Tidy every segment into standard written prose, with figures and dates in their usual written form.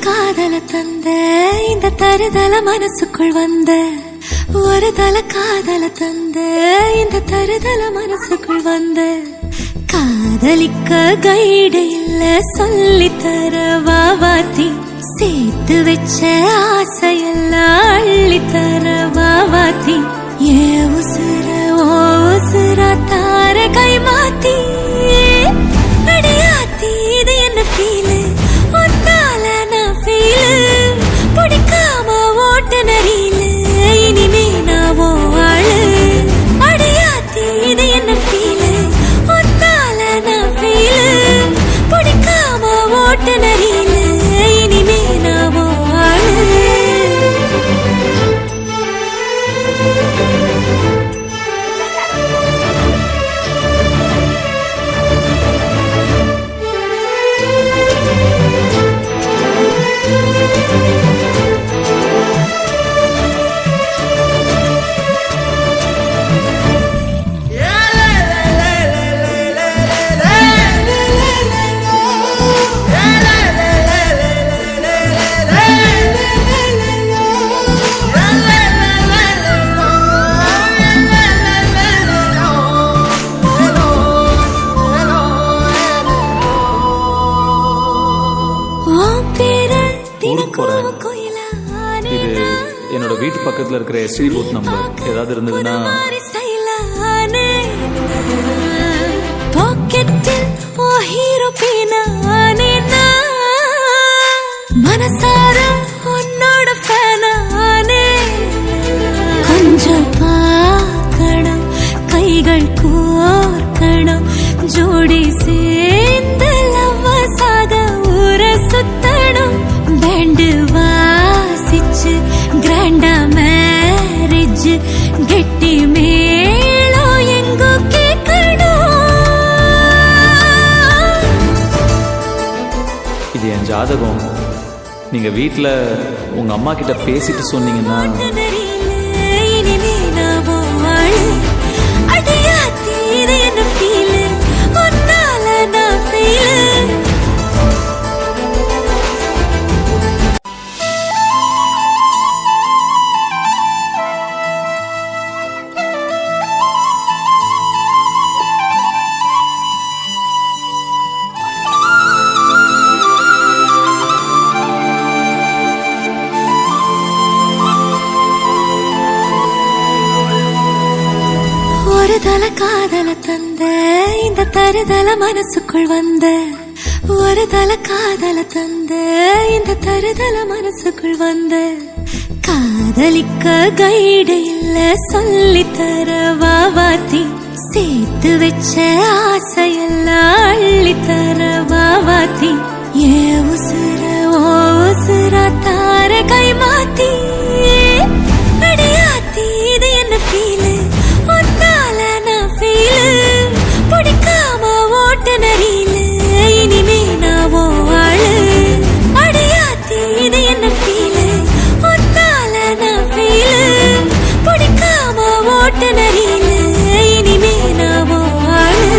காதல தந்த இந்த தருதல மனசுக்குள் வந்த ஒரு தல காதல தந்த இந்த தருதல மனசுக்குள் வந்த காதலிக்க கைடு இல்ல சொல்லி தர வாவாத்தி சேர்த்து வச்ச ஆசையெல்லாம் அள்ளி தர வாவாத்தி ஏ உசுர ஓ உசுர தார கை மாத்தி அடியாத்தி இது என்ன ஃபீலு ஒன்னால நான் ஃபீலு பிடிக்காம ஓட்டு நரியில இனிமே நான் ஓ ஆளு அடியாத்தி இது என்ன ஃபீலு ஒன்னால நான் ஃபீலு பிடிக்காம ஓட்டு நரியில இனிமே நான் ஓ ஆளு இது என்னோட வீட்டு பக்கத்துல இருக்கிற எஸ்டி பூத் நம்பர் ஏதாவது இருந்ததுன்னா மனசார உன்னோட ஃபேனானே கொஞ்சம் பார்க்கணும் கைகள் கோர்க்கணும் ஜோடி சேர்ந்து லவ்வசாக ஊர சுத்தணும் பேண்டு வாசிச்சு கிராண்டா மேரேஜ் கெட்டி மேளம் எங்கோ கேட்கணும். இது என் ஜாதகம். நீங்க வீட்டுல உங்க அம்மா கிட்ட பேசிட்டு சொன்னீங்கன்னா ஒரு தல காதல தந்த இந்த தருதல மனசுக்குள் வந்த ஒரு தல காதல தந்த இந்த தருதல மனசுக்குள் வந்த காதலிக்க கைடு இல்ல சொல்லி தர வாவாத்தி சேர்த்து வச்ச ஆசையெல்லாம் அள்ளி தர வாவாத்தி ஏ உசுர ஓ உசுர தார கை மாத்தி அடியாத்தி இது என்ன ஃபீலு ஒன்னால நான் ஃபீலு பிடிக்காம ஓட்டு நரியில இனிமே நான் ஓ ஆளு அடியாத்தி இது என்ன ஃபீலு ஒன்னால நான் ஃபீலு பிடிக்காம ஓட்டு நரியில இனிமே நான் ஓ ஆளு.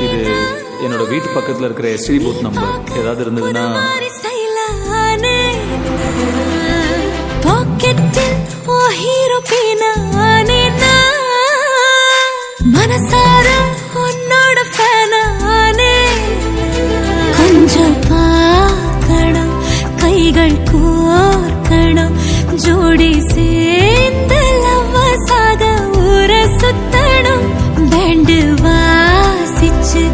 இது என்னோட வீட்டு பக்கத்துல இருக்கிற எஸ்டி பூத் நம்பர் ஏதாவது இருந்ததுன்னா மனசார உன்னோட ஃபேனானே கொஞ்சம் பார்க்கணும் கைகள் கோர்க்கணும் ஜோடி சேர்ந்து லவ்வசாக ஊர சுத்தணும் பேண்டு வாசிச்சு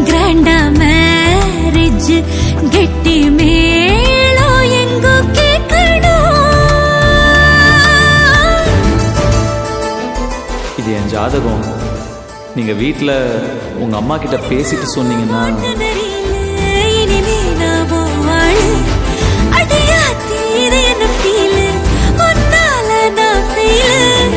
கிராண்டா மேரேஜ் கெட்டி மேளம் ஜாதகம். நீங்கள் வீட்டில் உங்கள் அம்மா கிட்ட பேசிட்டு சொன்னீங்கன்னா இனிமே நாம வாழ அடியாத்தி இது என்ன ஃபீல் உன்னால நான் ஃபீல்.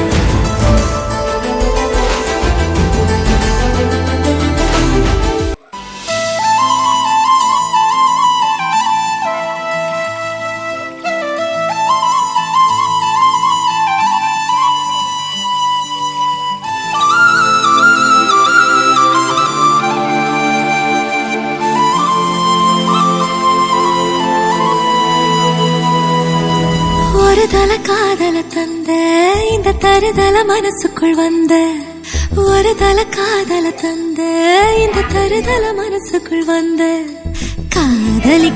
ஒரு தல காதல தந்த இந்த தருதல மனசுக்குள் வந்த ஒரு தல காதல தந்த இந்த தருதல மனசுக்குள் வந்த காதலி